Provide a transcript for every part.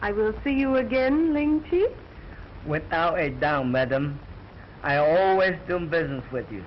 I will see you again, Ling Chi? Without a doubt, madam. I always do business with you.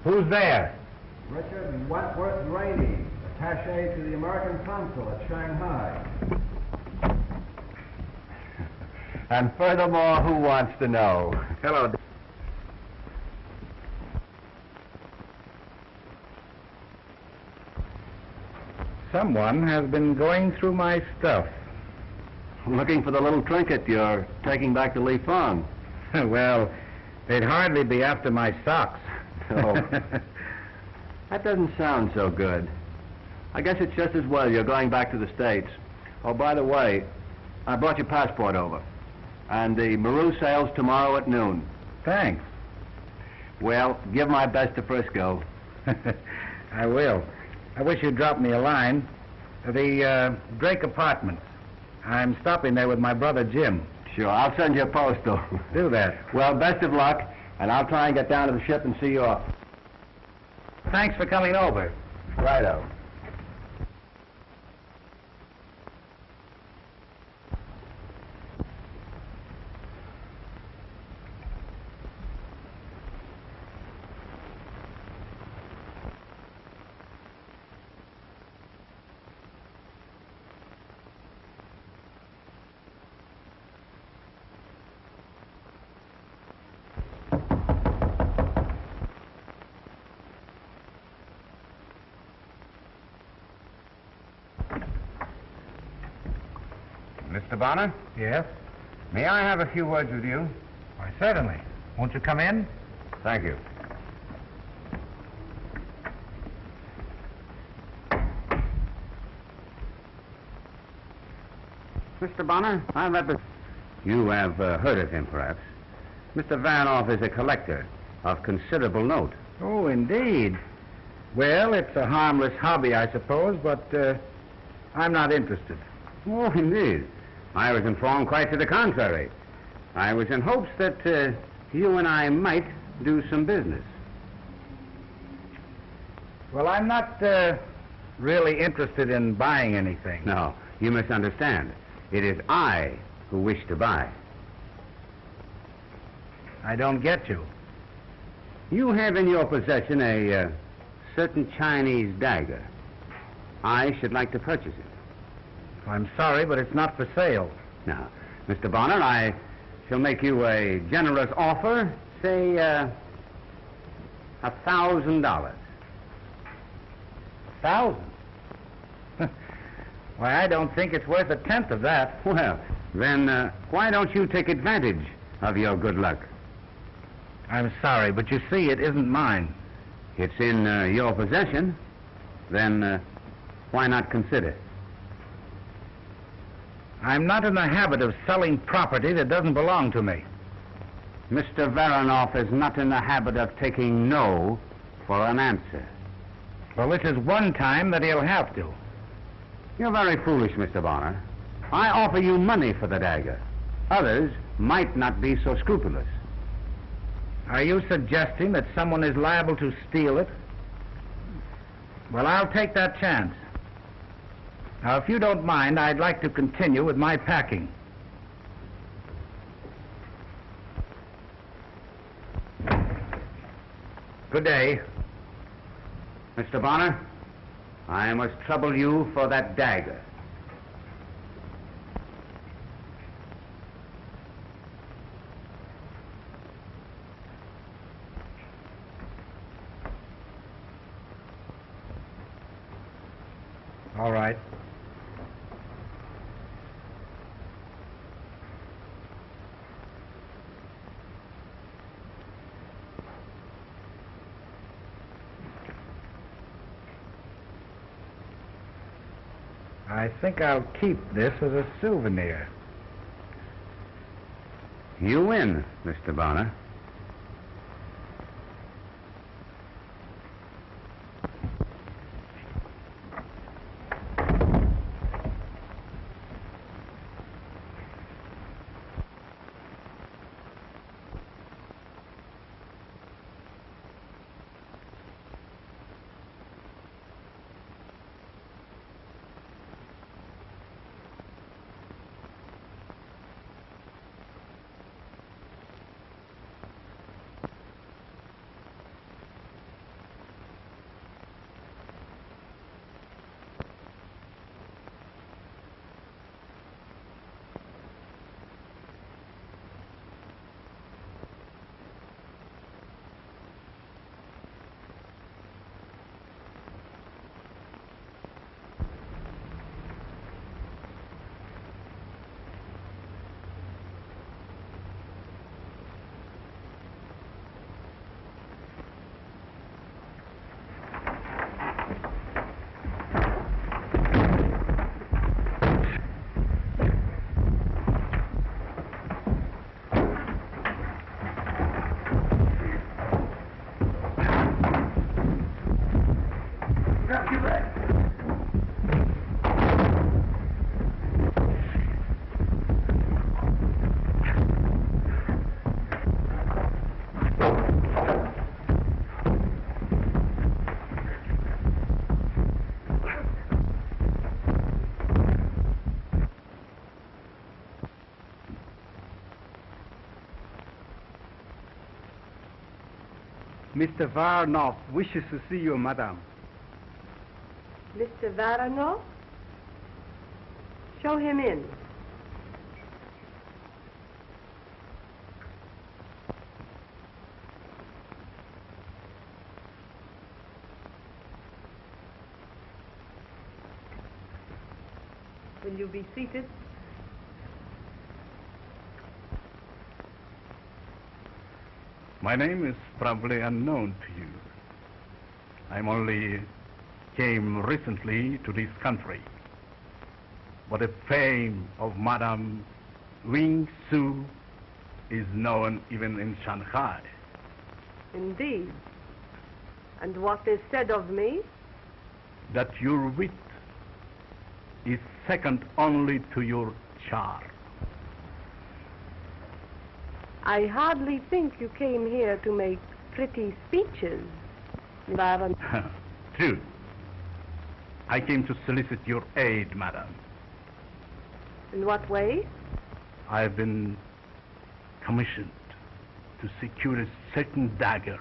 Who's there? Richard Wentworth Rainey, attaché to the American consul at Shanghai. And furthermore, who wants to know? Hello. Someone has been going through my stuff. Looking for the little trinket you're taking back to Lee Fong. Well, they'd hardly be after my socks. Oh. That doesn't sound so good. I guess it's just as well you're going back to the States. Oh, by the way, I brought your passport over. And the Maru sails tomorrow at noon. Thanks. Well, give my best to Frisco. I will. I wish you'd drop me a line. The Drake Apartments. I'm stopping there with my brother Jim. Sure, I'll send you a postal. Do that. Well, best of luck, and I'll try and get down to the ship and see you off. Thanks for coming over. Righto. Mr. Bonner? Yes? May I have a few words with you? Why, certainly. Won't you come in? Thank you. Mr. Bonner, I represent... You have heard of him, perhaps. Mr. Varonoff is a collector of considerable note. Oh, indeed. Well, it's a harmless hobby, I suppose, but I'm not interested. Oh, indeed. I was informed quite to the contrary. I was in hopes that you and I might do some business. Well, I'm not really interested in buying anything. No, you misunderstand. It is I who wish to buy. I don't get you. You have in your possession a certain Chinese dagger. I should like to purchase it. I'm sorry, but it's not for sale. Now, Mr. Bonner, I shall make you a generous offer, say, $1,000. 1,000? Why, I don't think it's worth a tenth of that. Well, then why don't you take advantage of your good luck? I'm sorry, but you see, it isn't mine. It's in your possession. Then why not consider? I'm not in the habit of selling property that doesn't belong to me. Mr. Varonoff is not in the habit of taking no for an answer. Well, this is one time that he'll have to. You're very foolish, Mr. Bonner. I offer you money for the dagger. Others might not be so scrupulous. Are you suggesting that someone is liable to steal it? Well, I'll take that chance. Now, if you don't mind, I'd like to continue with my packing. Good day. Mr. Bonner, I must trouble you for that dagger. All right. I think I'll keep this as a souvenir. You win, Mr. Bonner. Mr. Varonoff wishes to see you, madam. Mr. Varonoff? Show him in. Will you be seated? My name is probably unknown to you. I'm only came recently to this country. But the fame of Madame Ying Su is known even in Shanghai. Indeed. And what is said of me? That your wit is second only to your charm. I hardly think you came here to make pretty speeches, Varonoff. True. I came to solicit your aid, madam. In what way? I've been commissioned to secure a certain dagger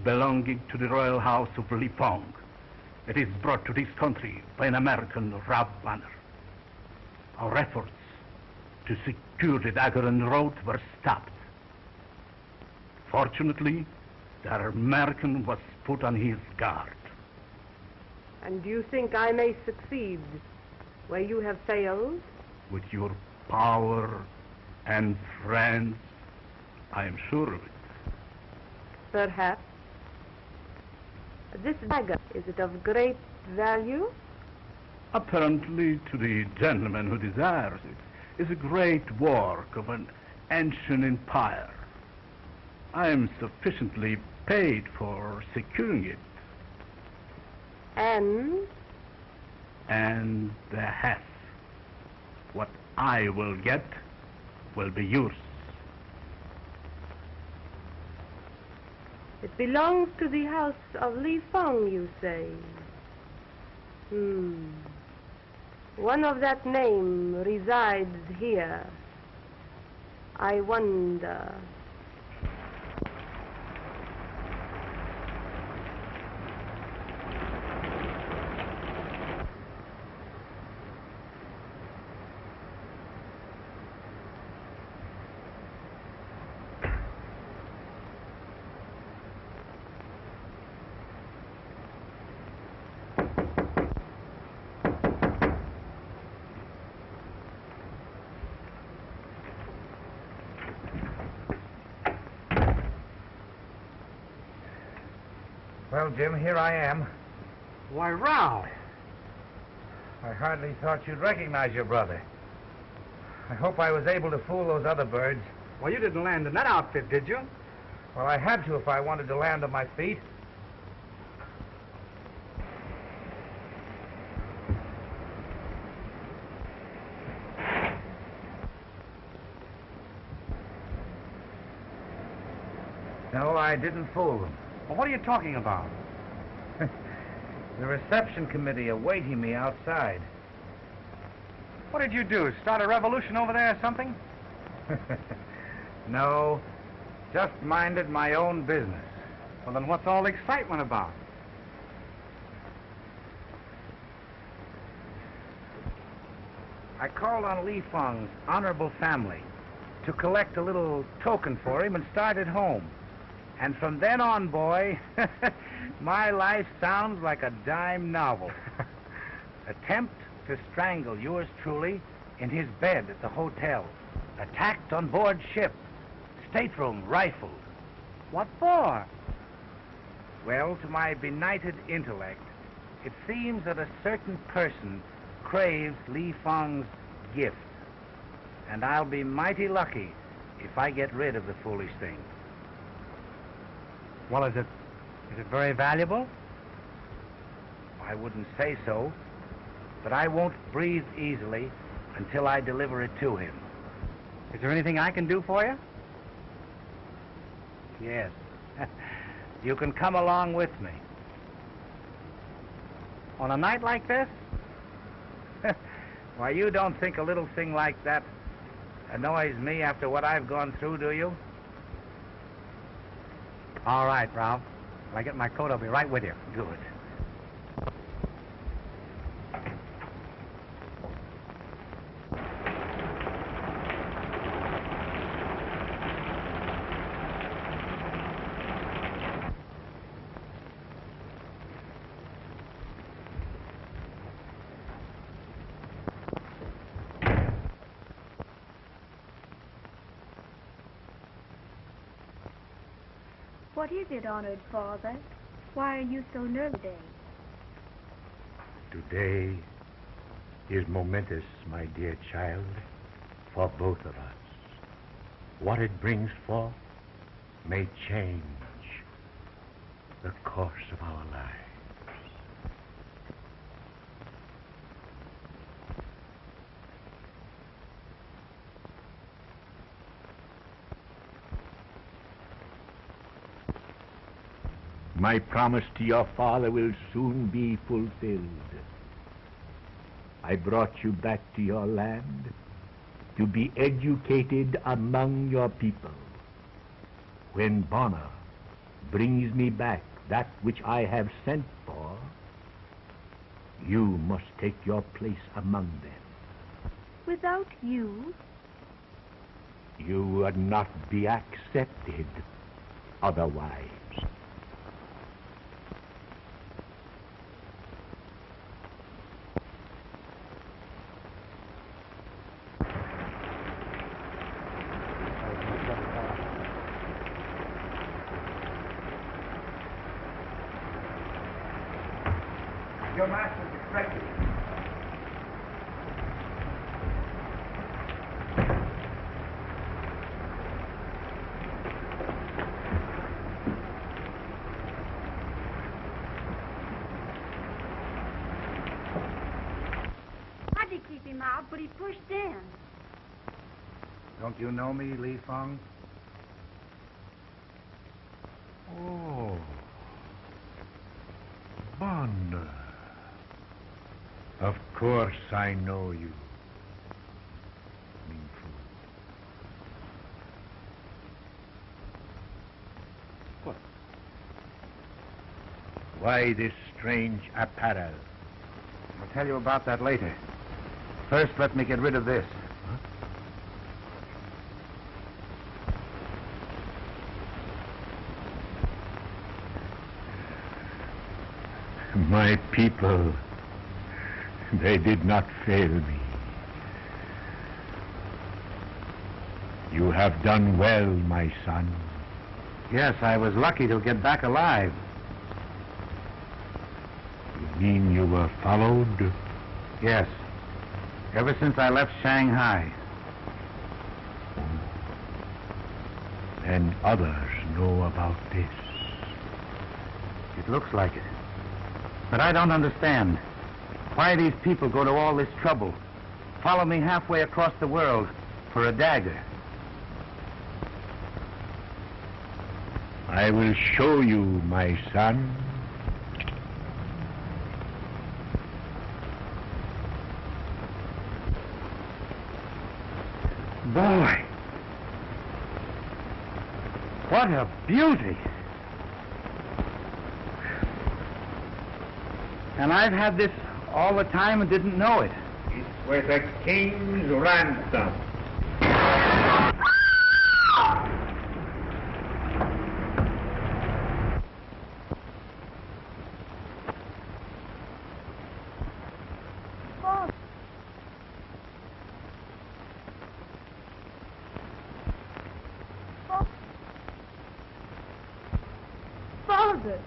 belonging to the royal house of Fong. It is brought to this country by an American rob banner. Our efforts to secure the dagger en route were stopped. Fortunately, the American was put on his guard. And do you think I may succeed where you have failed? With your power and friends, I am sure of it. Perhaps. This dagger, is it of great value? Apparently, to the gentleman who desires it, is a great work of an ancient empire. I am sufficiently paid for securing it. And the half. What I will get will be yours. it belongs to the house of Fong, you say? One of that name resides here. I wonder. Well, Jim, here I am. Why, Ralph. I hardly thought you'd recognize your brother. I hope I was able to fool those other birds. Well, you didn't land in that outfit, did you? Well, I had to if I wanted to land on my feet. No, I didn't fool them. Well, what are you talking about? The reception committee awaiting me outside. What did you do? Start a revolution over there or something? No, just minded my own business. Well, then what's all the excitement about? I called on Fong's honorable family to collect a little token for him and start at home. And from then on, boy, my life sounds like a dime novel. Attempt to strangle yours truly in his bed at the hotel. Attacked on board ship. Stateroom rifled. What for? Well, to my benighted intellect, it seems that a certain person craves Fong's gift. And I'll be mighty lucky if I get rid of the foolish thing. Well, is it very valuable? I wouldn't say so, but I won't breathe easily until I deliver it to him. Is there anything I can do for you? Yes. You can come along with me. On a night like this? Why, you don't think a little thing like that annoys me after what I've gone through, do you? All right, Ralph. When I get my coat, I'll be right with you. Good. What is it, honored father? Why are you so nervous today? Today is momentous, my dear child, for both of us. What it brings forth may change the course of our lives. My promise to your father will soon be fulfilled. I brought you back to your land to be educated among your people. When Bonner brings me back that which I have sent for, you must take your place among them. Without you? You would not be accepted otherwise. Your master's expected. I did keep him out, but he pushed in. Don't you know me, Lee Fong? Oh, Bonner. Of course I know you. Ming. What? Why this strange apparel? I'll tell you about that later. First, let me get rid of this. My people, they did not fail me. You have done well, my son. Yes, I was lucky to get back alive. You mean you were followed? Yes. Ever since I left Shanghai. And others know about this. It looks like it. But I don't understand. Why these people go to all this trouble? Follow me halfway across the world for a dagger. I will show you, my son. Boy! What a beauty! And I've had this all the time and didn't know it. It was a king's ransom. Father!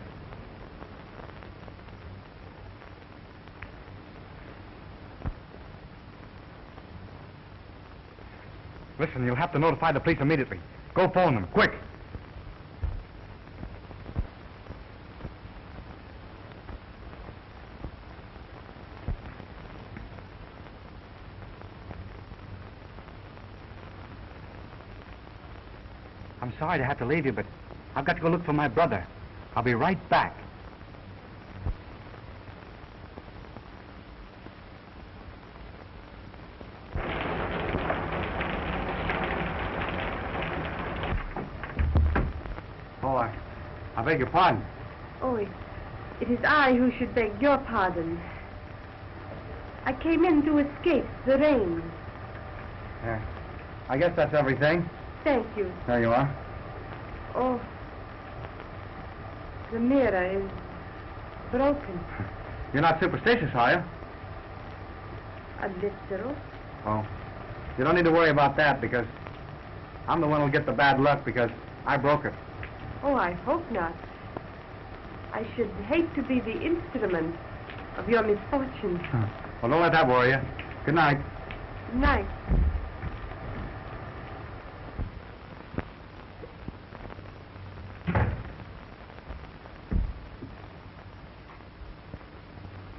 Listen, you'll have to notify the police immediately. Go phone them, quick. I'm sorry to have to leave you, but I've got to go look for my brother. I'll be right back. Oh, I beg your pardon. Oh, it is I who should beg your pardon. I came in to escape the rain. Yeah. I guess that's everything. Thank you. There you are. Oh, the mirror is broken. You're not superstitious, are you? A little. Oh. You don't need to worry about that because I'm the one who'll get the bad luck because I broke it. Oh, I hope not. I should hate to be the instrument of your misfortune. Well, don't let that worry you. Good night. Good night.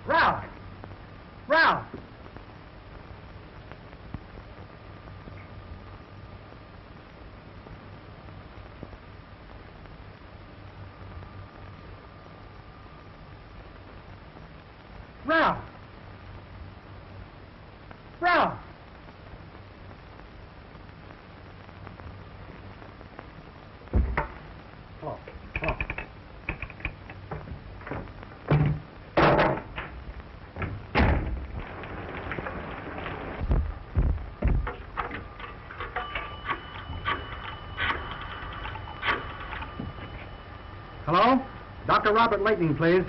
Ralph! Ralph! Ralph! Ralph! Oh, oh. Hello? Dr. Robert Lightning, please.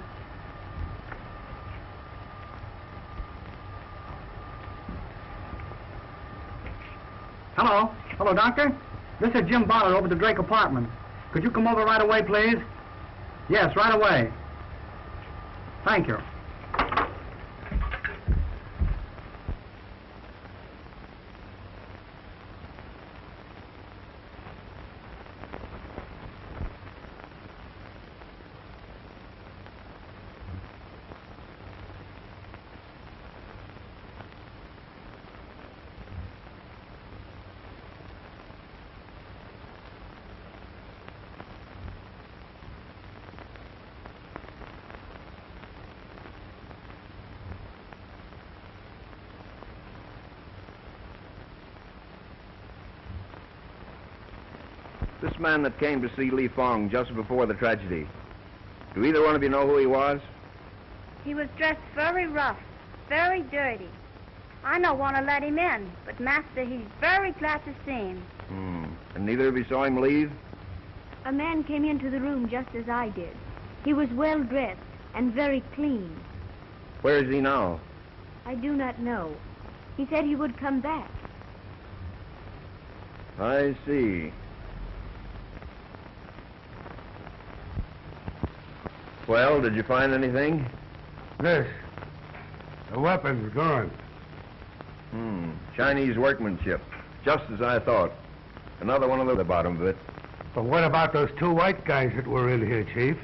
Hello? Hello, Doctor? This is Jim Bonner over at the Drake apartment. Could you come over right away, please? Yes, right away. Thank you. This man that came to see Lee Fong just before the tragedy, do either one of you know who he was? He was dressed very rough, very dirty. I don't want to let him in, but Master, he's very glad to see him. And neither of you saw him leave? A man came into the room just as I did. He was well dressed and very clean. Where is he now? I do not know. He said he would come back. I see. Well, did you find anything? This. The weapon's gone. Chinese workmanship. Just as I thought. Another one of the bottom of it. But what about those two white guys that were in here, Chief?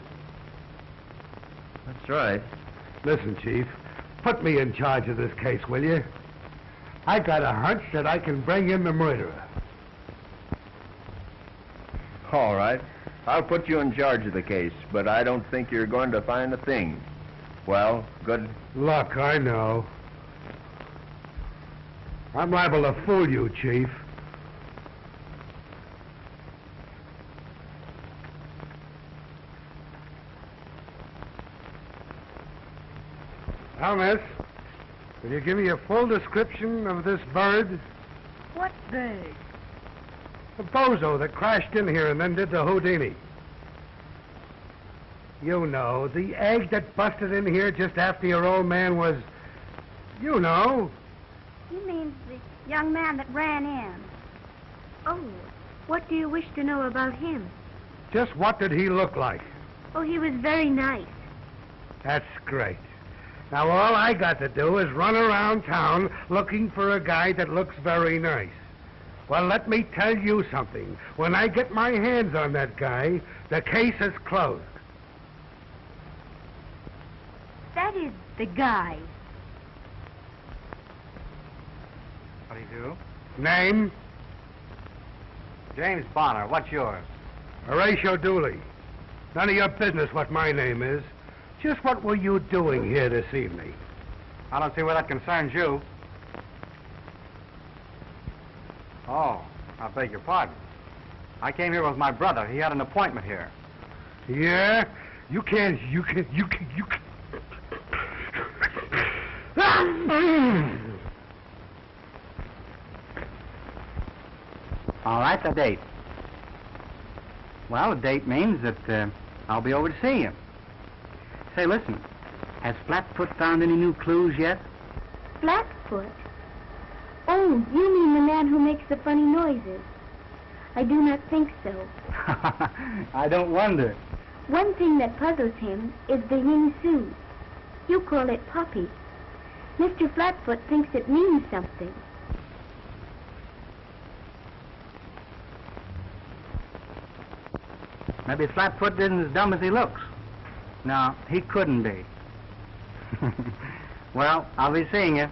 That's right. Listen, Chief. Put me in charge of this case, will you? I got a hunch that I can bring in the murderer. All right. I'll put you in charge of the case, but I don't think you're going to find a thing. Well, good luck, I know. I'm liable to fool you, Chief. Now, miss, will you give me a full description of this bird? What bird? The bozo that crashed in here and then did the Houdini. You know, the egg that busted in here just after your old man was... You know. You mean the young man that ran in? Oh, what do you wish to know about him? Just what did he look like? Oh, he was very nice. That's great. Now, all I got to do is run around town looking for a guy that looks very nice. Well, let me tell you something. When I get my hands on that guy, the case is closed. That is the guy. How do you do? Name? James Bonner. What's yours? Horatio Dooley. None of your business what my name is. Just what were you doing here this evening? I don't see where that concerns you. Oh, I beg your pardon. I came here with my brother. He had an appointment here. Yeah? You can't... All right, the date. Well, the date means that I'll be over to see you. Say, listen, has Flatfoot found any new clues yet? Flatfoot? Oh, you mean the man who makes the funny noises? I do not think so. I don't wonder. One thing that puzzles him is the Ying suit. You call it poppy. Mr. Flatfoot thinks it means something. Maybe Flatfoot isn't as dumb as he looks. No, he couldn't be. Well, I'll be seeing you.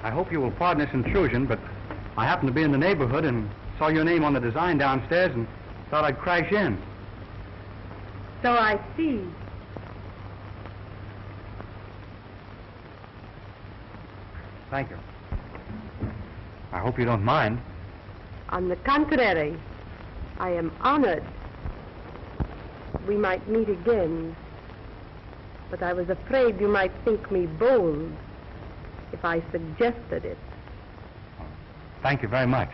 I hope you will pardon this intrusion, but I happened to be in the neighborhood and saw your name on the design downstairs and thought I'd crash in. So I see. Thank you. I hope you don't mind. On the contrary, I am honored. We might meet again, but I was afraid you might think me bold if I suggested it. Thank you very much.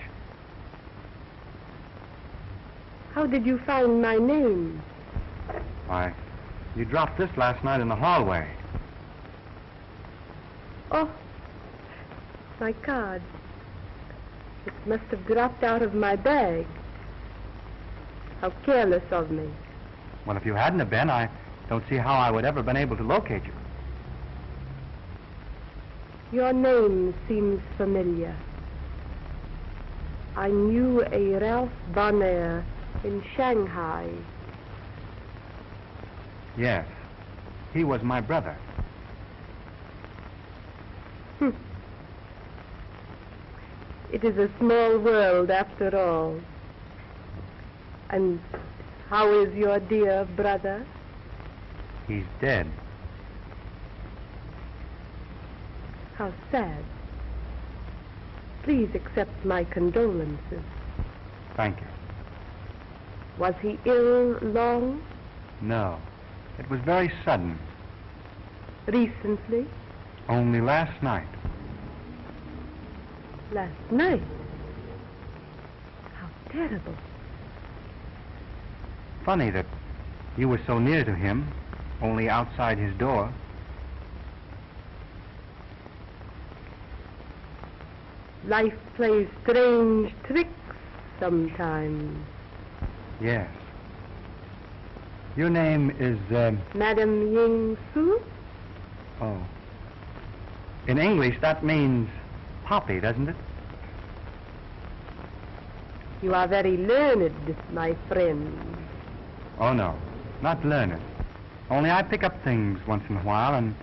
How did you find my name? Why, you dropped this last night in the hallway. Oh, my card. It must have dropped out of my bag. How careless of me. Well, if you hadn't have been, I don't see how I would ever have been able to locate you. Your name seems familiar. I knew a Ralph Bonner in Shanghai. Yes, he was my brother. It is a small world after all. And how is your dear brother? He's dead. How sad. Please accept my condolences. Thank you. Was he ill long? No, it was very sudden. Recently? Only last night. Last night? How terrible. Funny that you were so near to him, only outside his door. Life plays strange tricks sometimes. Yes. Your name is, Madam Ying Su? Oh. In English, that means poppy, doesn't it? You are very learned, my friend. Oh, no. Not learned. Only I pick up things once in a while, and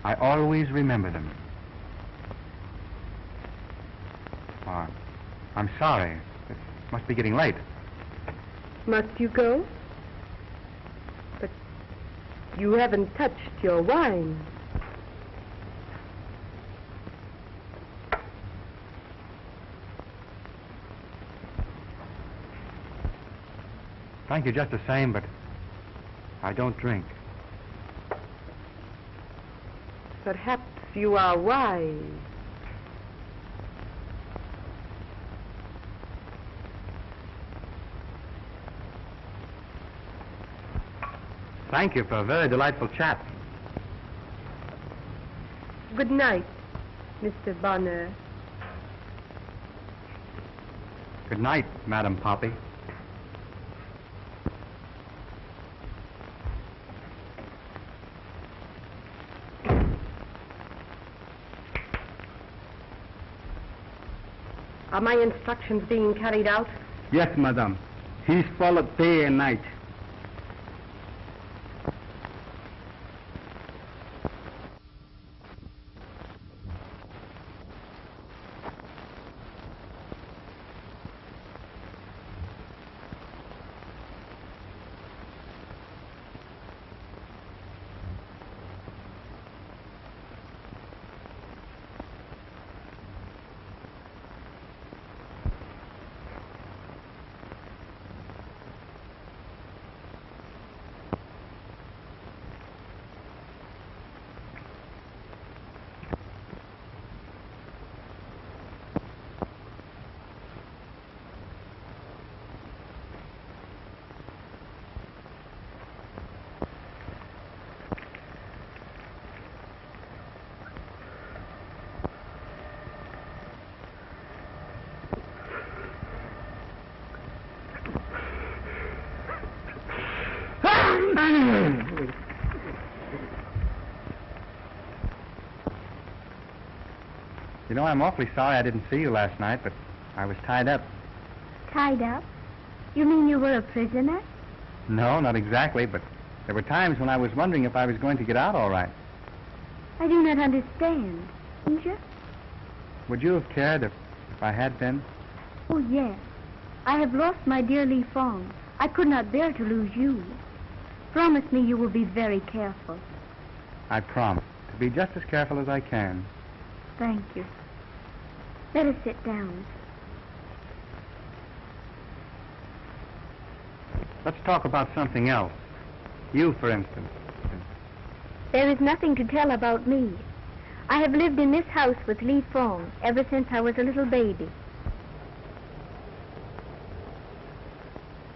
I always remember them. Oh, I'm sorry. It must be getting late. Must you go? But you haven't touched your wine. Thank you just the same, but I don't drink. Perhaps you are wise. Thank you for a very delightful chat. Good night, Mr. Bonner. Good night, Madam Poppy. Are my instructions being carried out? Yes, madam. He's followed day and night. You know, I'm awfully sorry I didn't see you last night, but I was tied up. Tied up? You mean you were a prisoner? No, not exactly, but there were times when I was wondering if I was going to get out all right. I do not understand. Didn't you? Would you have cared if I had been? Oh, yes. I have lost my dear Lee Fong. I could not bear to lose you. Promise me you will be very careful. I promise to be just as careful as I can. Thank you. Let us sit down. Let's talk about something else. You, for instance. There is nothing to tell about me. I have lived in this house with Lee Fong ever since I was a little baby.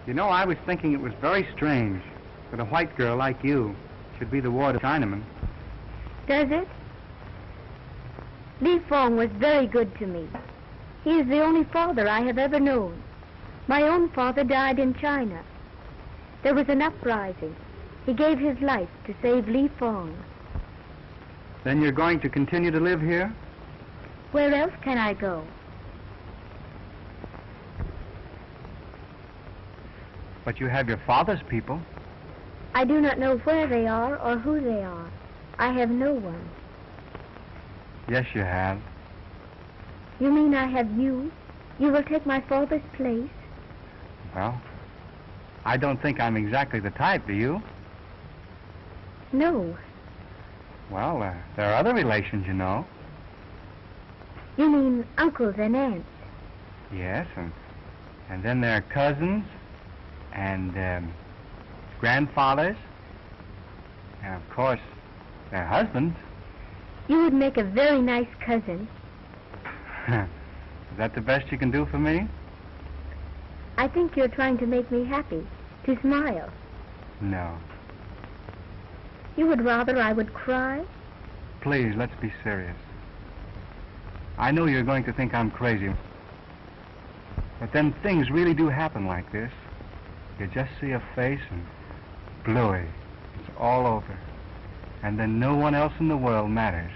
You know, I was thinking it was very strange that a white girl like you should be the ward of Chinaman. Does it? Lee Fong was very good to me. He is the only father I have ever known. My own father died in China. There was an uprising. He gave his life to save Lee Fong. Then you're going to continue to live here? Where else can I go? But you have your father's people. I do not know where they are or who they are. I have no one. Yes, you have. You mean I have you? You will take my father's place? Well, I don't think I'm exactly the type, do you? No. Well, there are other relations, you know. You mean uncles and aunts? Yes, and then there are cousins and grandfathers. And, of course, their husbands. You would make a very nice cousin. Is that the best you can do for me? I think you're trying to make me happy, to smile. No. You would rather I would cry? Please, let's be serious. I know you're going to think I'm crazy. But then things really do happen like this. You just see a face and bluey. It's all over. And then no one else in the world matters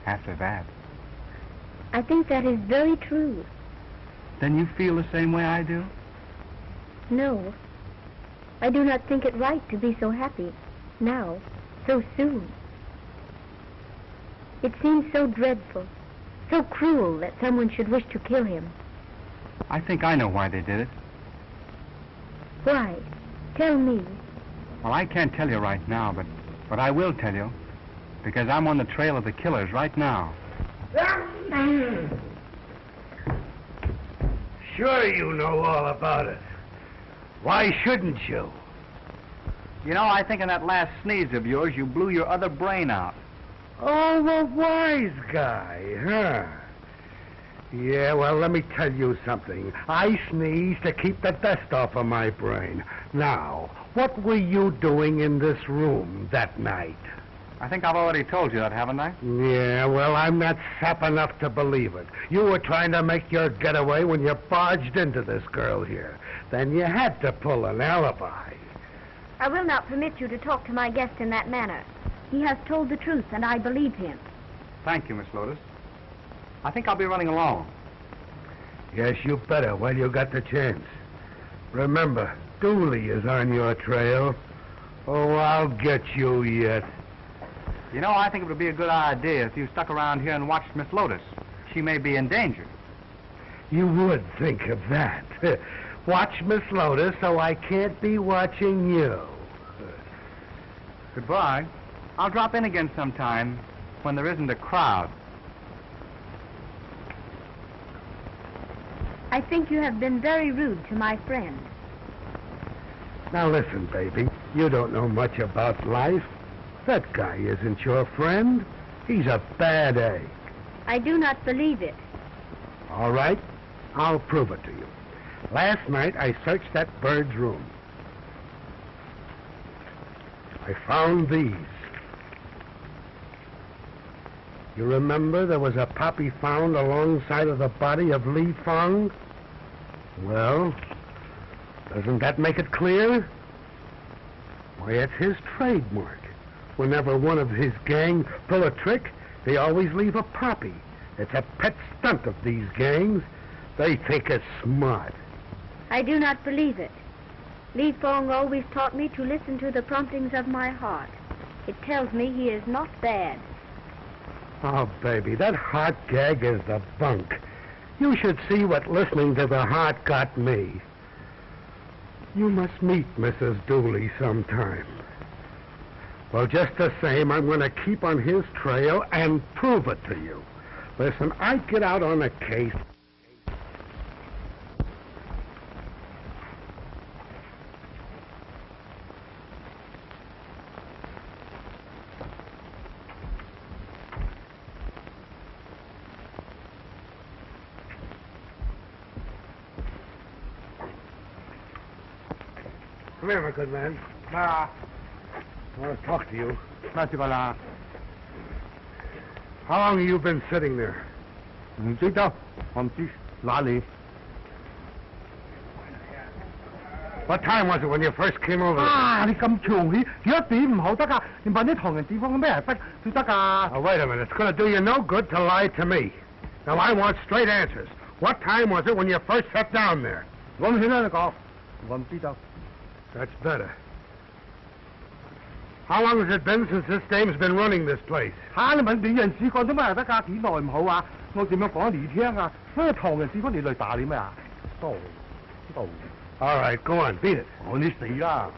after that. I think that is very true. Then you feel the same way I do? No. I do not think it right to be so happy now, so soon. It seems so dreadful, so cruel that someone should wish to kill him. I think I know why they did it. Why? Tell me. Well, I can't tell you right now, but I will tell you, because I'm on the trail of the killers right now. Sure you know all about it. Why shouldn't you? You know, I think in that last sneeze of yours, you blew your other brain out. Oh, the wise guy, huh? Yeah, well, let me tell you something. I sneeze to keep the dust off of my brain. Now, what were you doing in this room that night? I think I've already told you that, haven't I? Yeah, well, I'm not sap enough to believe it. You were trying to make your getaway when you barged into this girl here. Then you had to pull an alibi. I will not permit you to talk to my guest in that manner. He has told the truth, and I believe him. Thank you, Miss Lotus. I think I'll be running along. Yes, you better while you got the chance. Remember, Dooley is on your trail. Oh, I'll get you yet. You know, I think it would be a good idea if you stuck around here and watched Miss Lotus. She may be in danger. You would think of that. Watch Miss Lotus so I can't be watching you. Goodbye. I'll drop in again sometime when there isn't a crowd. I think you have been very rude to my friend. Now listen, baby. You don't know much about life. That guy isn't your friend. He's a bad egg. I do not believe it. All right. I'll prove it to you. Last night, I searched that bird's room. I found these. You remember there was a poppy found alongside of the body of Li Fong? Well, doesn't that make it clear? Why, it's his trademark. Whenever one of his gang pull a trick, they always leave a poppy. It's a pet stunt of these gangs. They think it's smart. I do not believe it. Li Fong always taught me to listen to the promptings of my heart. It tells me he is not bad. Oh, baby, that heart gag is the bunk. You should see what listening to the heart got me. You must meet Mrs. Dooley sometime. Well, just the same, I'm going to keep on his trail and prove it to you. Listen, I'd get out on a case. Come here, my good man. I want to talk to you. How long have you been sitting there? What time was it when you first came over? Ah, 你咁長氣，幾多點唔好得㗎？你問啲唐人地方嘅咩人不都得㗎？ Now, wait a minute. It's going to do you no good to lie to me. Now, I want straight answers. What time was it when you first sat down there? 我唔曉得你講，我唔知道。 That's better. How long has it been since this dame's been running this place? 嚇！你問你人試過啲咩得㗎？幾耐唔好啊？我點樣講你聽啊？咩唐人試過你嚟打你咩啊？道。 All right, go on, beat it. 我你死啦！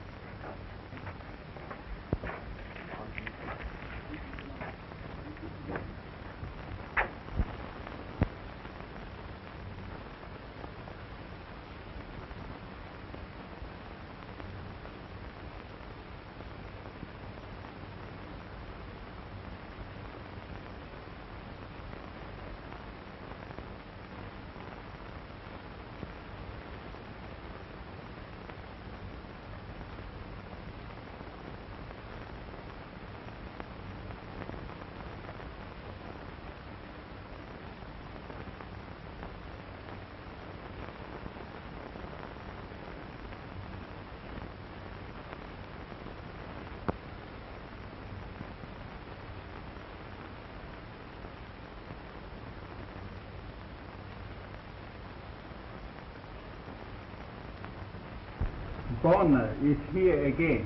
Bonner is here again.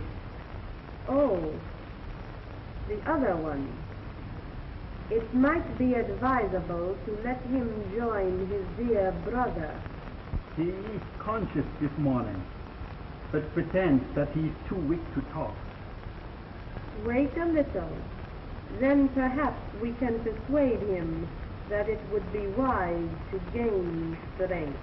Oh, the other one. It might be advisable to let him join his dear brother. He is conscious this morning, but pretends that he is too weak to talk. Wait a little. Then perhaps we can persuade him that it would be wise to gain strength.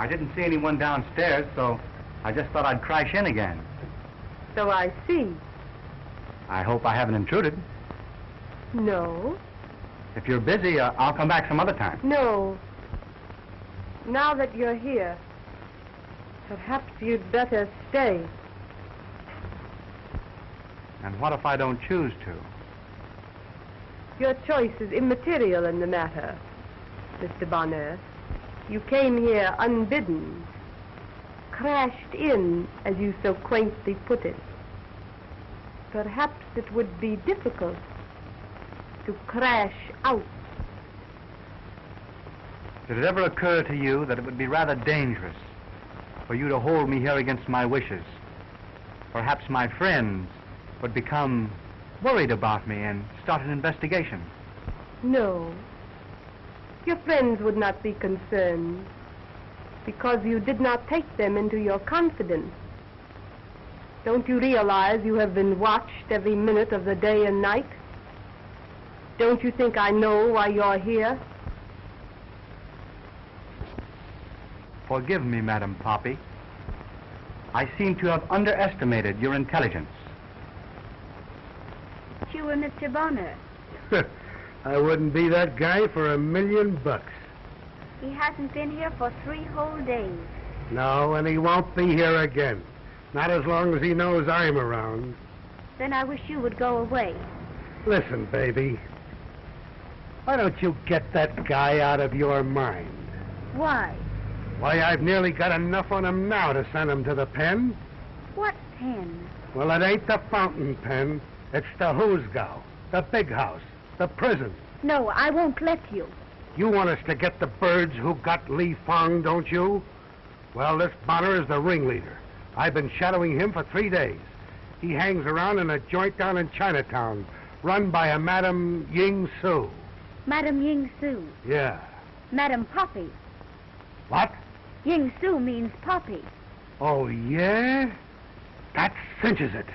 I didn't see anyone downstairs, so I just thought I'd crash in again. So I see. I hope I haven't intruded. No. If you're busy, I'll come back some other time. No. Now that you're here, perhaps you'd better stay. And what if I don't choose to? Your choice is immaterial in the matter, Mr. Bonner. You came here unbidden, crashed in, as you so quaintly put it. Perhaps it would be difficult to crash out. Did it ever occur to you that it would be rather dangerous for you to hold me here against my wishes? Perhaps my friends would become worried about me and start an investigation. No. Your friends would not be concerned because you did not take them into your confidence. Don't you realize you have been watched every minute of the day and night? Don't you think I know why you're here? Forgive me, Madam Poppy. I seem to have underestimated your intelligence. You were Mr. Bonner. I wouldn't be that guy for $1,000,000. He hasn't been here for 3 whole days. No, and he won't be here again. Not as long as he knows I'm around. Then I wish you would go away. Listen, baby. Why don't you get that guy out of your mind? Why? Why, I've nearly got enough on him now to send him to the pen. What pen? Well, it ain't the fountain pen. It's the Hoosgow, the big house, the prison. No, I won't let you. You want us to get the birds who got Lee Fong, don't you? Well, this Bonner is the ringleader. I've been shadowing him for 3 days. He hangs around in a joint down in Chinatown, run by a Madam Ying Su. Madam Ying Su. Yeah. Madam Poppy. What? Ying Su means Poppy. Oh, yeah? That cinches it.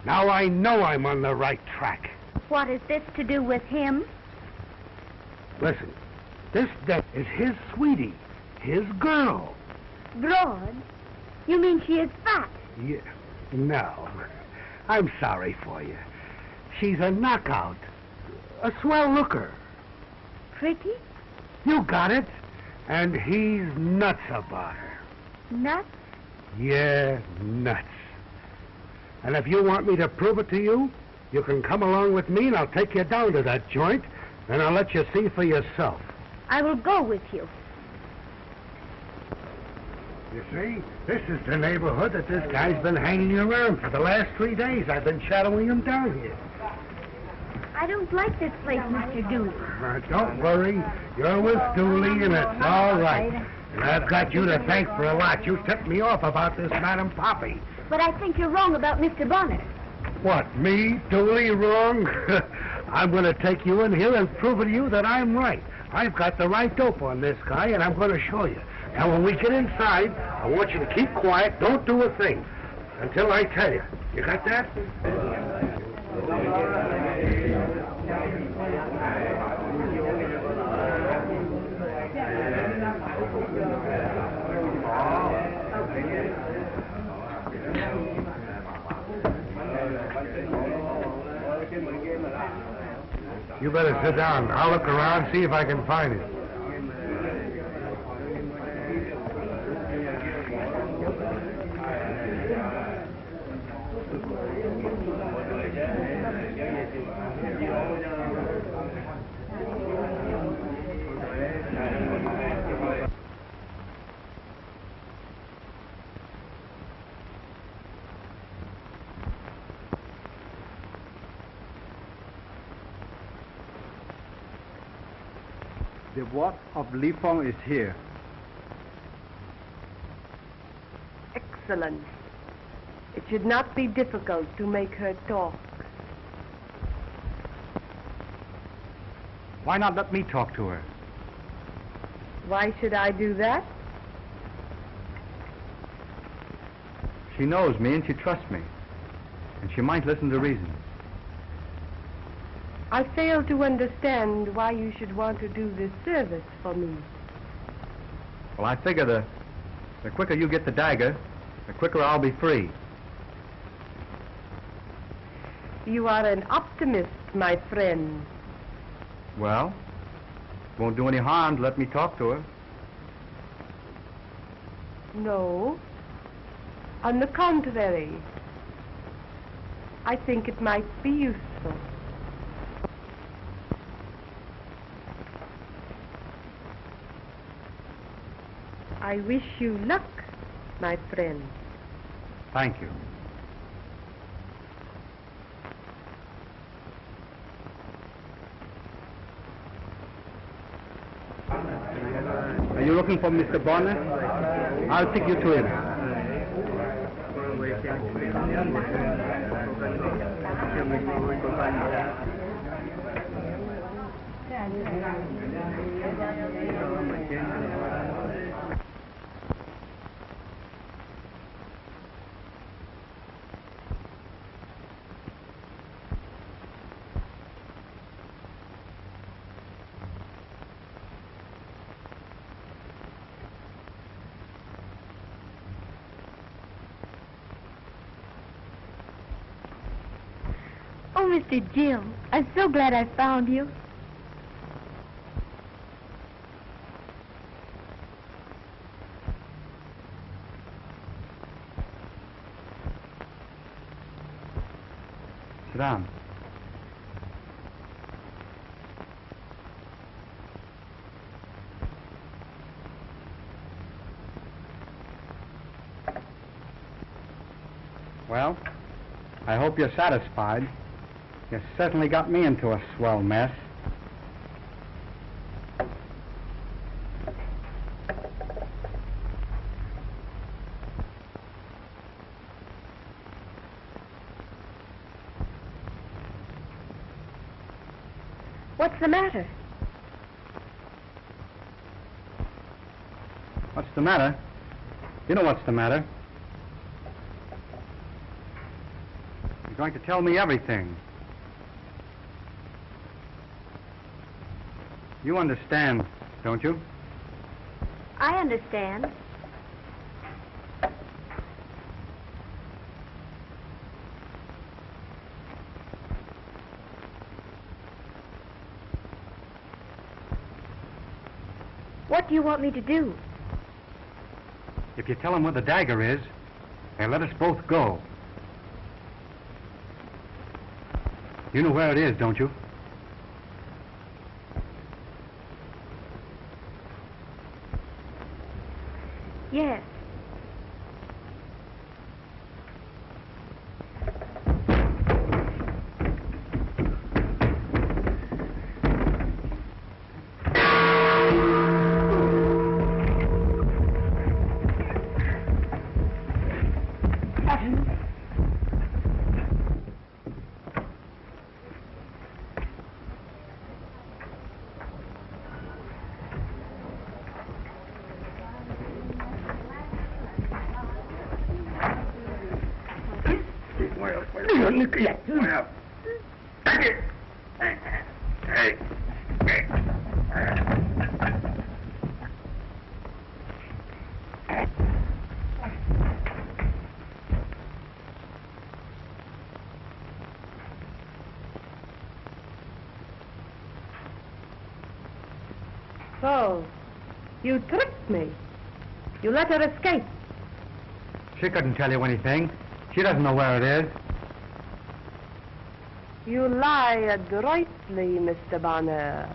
Now I know I'm on the right track. What is this to do with him? Listen, this debt is his sweetie, his girl. Broad? You mean she is fat? Yeah. No. I'm sorry for you. She's a knockout. A swell looker. Pretty? You got it. And he's nuts about her. Nuts? Yeah, nuts. And if you want me to prove it to you, you can come along with me and I'll take you down to that joint and I'll let you see for yourself. I will go with you. You see, this is the neighborhood that this guy's been hanging around for the last 3 days. I've been shadowing him down here. I don't like this place, Mr. Dooley. Don't worry. You're with Dooley and it's all right. And I've got you to thank for a lot. You tipped me off about this Madam Poppy. But I think you're wrong about Mr. Bonner. What, me, Dooley, wrong? I'm going to take you in here and prove to you that I'm right. I've got the right dope on this guy, and I'm going to show you. Now, when we get inside, I want you to keep quiet. Don't do a thing until I tell you. You got that? You better sit down. I'll look around, see if I can find it. The wife of Lee Fong is here. Excellent. It should not be difficult to make her talk. Why not let me talk to her? Why should I do that? She knows me and she trusts me. And she might listen to reason. I fail to understand why you should want to do this service for me. Well, I figure the The quicker you get the dagger, the quicker I'll be free. You are an optimist, my friend. Well, won't do any harm to let me talk to her. No. On the contrary, I think it might be useful. I wish you luck, my friend. Thank you. Are you looking for Mr. Bonner? I'll take you to him. Oh, Mr. Jill, I'm so glad I found you. Sit down. Well, I hope you're satisfied. You certainly got me into a swell mess. What's the matter? What's the matter? You know what's the matter. You're going to tell me everything. You understand, don't you? I understand. What do you want me to do? If you tell them where the dagger is, they'll let us both go. You know where it is, don't you? Yes. So, you tricked me. You let her escape. She couldn't tell you anything. She doesn't know where it is. You lie adroitly, Mr. Bonner.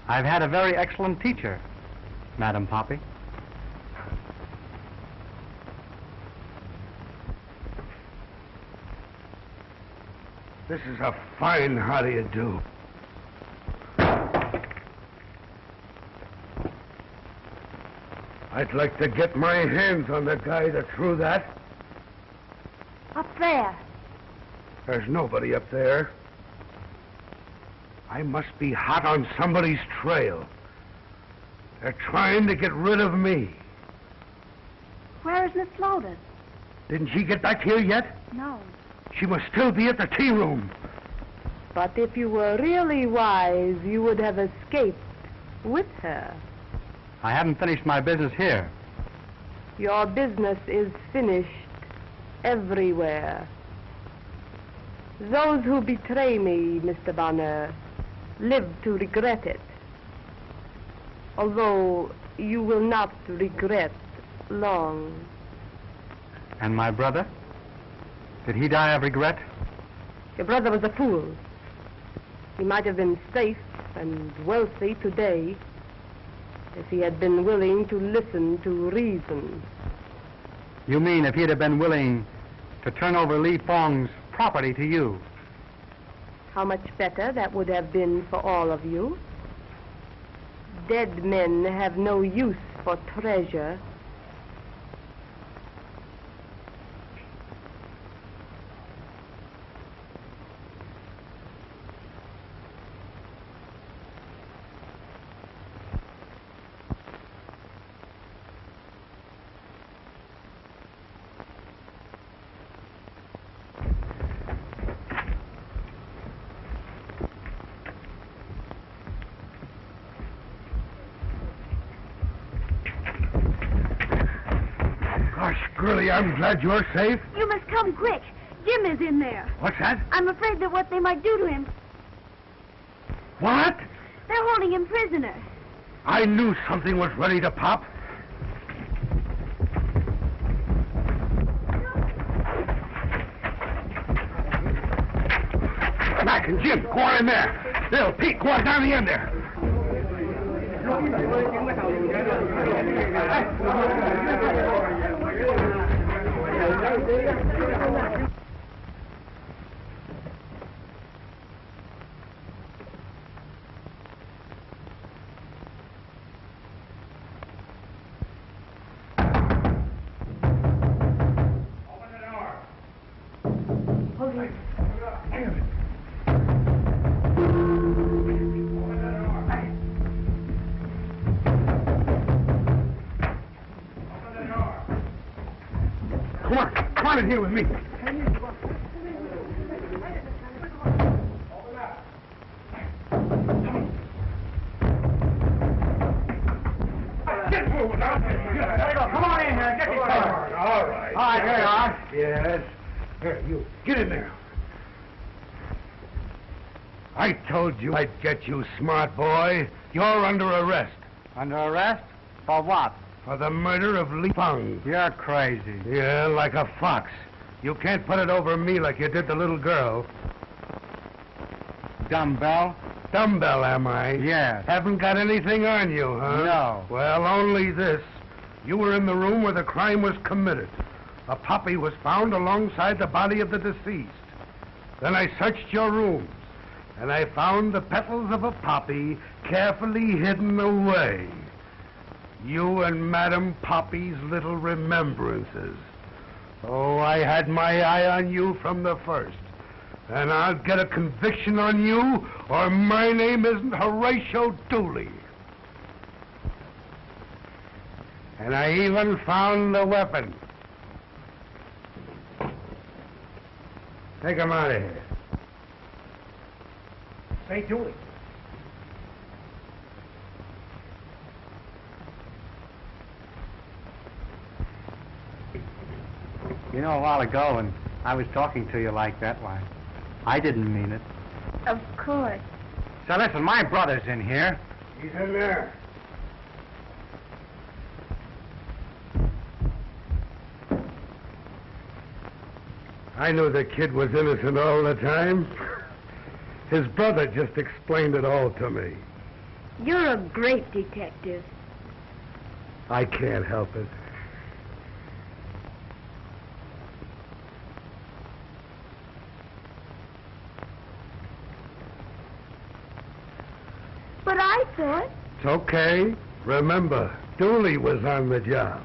I've had a very excellent teacher, Madam Poppy. This is a fine how do you do. I'd like to get my hands on the guy that threw that. Up there. There's nobody up there. I must be hot on somebody's trail. They're trying to get rid of me. Where is Miss Lotus? Didn't she get back here yet? No. She must still be at the tea room. But if you were really wise, you would have escaped with her. I haven't finished my business here. Your business is finished everywhere. Those who betray me, Mr. Bonner, live to regret it. Although you will not regret long. And my brother? Did he die of regret? Your brother was a fool. He might have been safe and wealthy today if he had been willing to listen to reason. You mean if he'd have been willing to turn over Li Fong's property to you? How much better that would have been for all of you. Dead men have no use for treasure. Girlie, I'm glad you're safe. You must come quick. Jim is in there. What's that? I'm afraid that what they might do to him. What? They're holding him prisoner. I knew something was ready to pop. Mac and Jim, go on in there. Bill, Pete, go on down the end there. Come on in here with me. Get moving now. Come on in here. Get these fellas. All right, here you are. Yes. Here, you. Get in there. I told you I'd get you, smart boy. You're under arrest. Under arrest? For what? For the murder of Li Fong. You're crazy. Yeah, like a fox. You can't put it over me like you did the little girl. Dumbbell? Dumbbell, am I? Yes. Haven't got anything on you, huh? No. Well, only this. You were in the room where the crime was committed. A poppy was found alongside the body of the deceased. Then I searched your rooms, and I found the petals of a poppy carefully hidden away. You and Madame Poppy's little remembrances. Oh, I had my eye on you from the first. And I'll get a conviction on you, or my name isn't Horatio Dooley. And I even found the weapon. Take him out of here. Say, Dooley. You know, a while ago when I was talking to you like that, why, I didn't mean it. Of course. So listen, my brother's in here. He's in there. I knew the kid was innocent all the time. His brother just explained it all to me. You're a great detective. I can't help it. But I thought... It's okay. Remember, Dooley was on the job.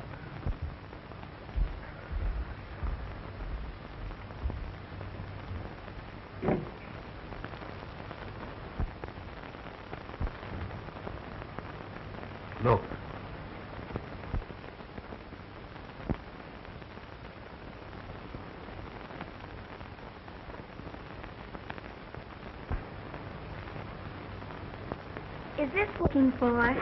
Look. Is this looking for us?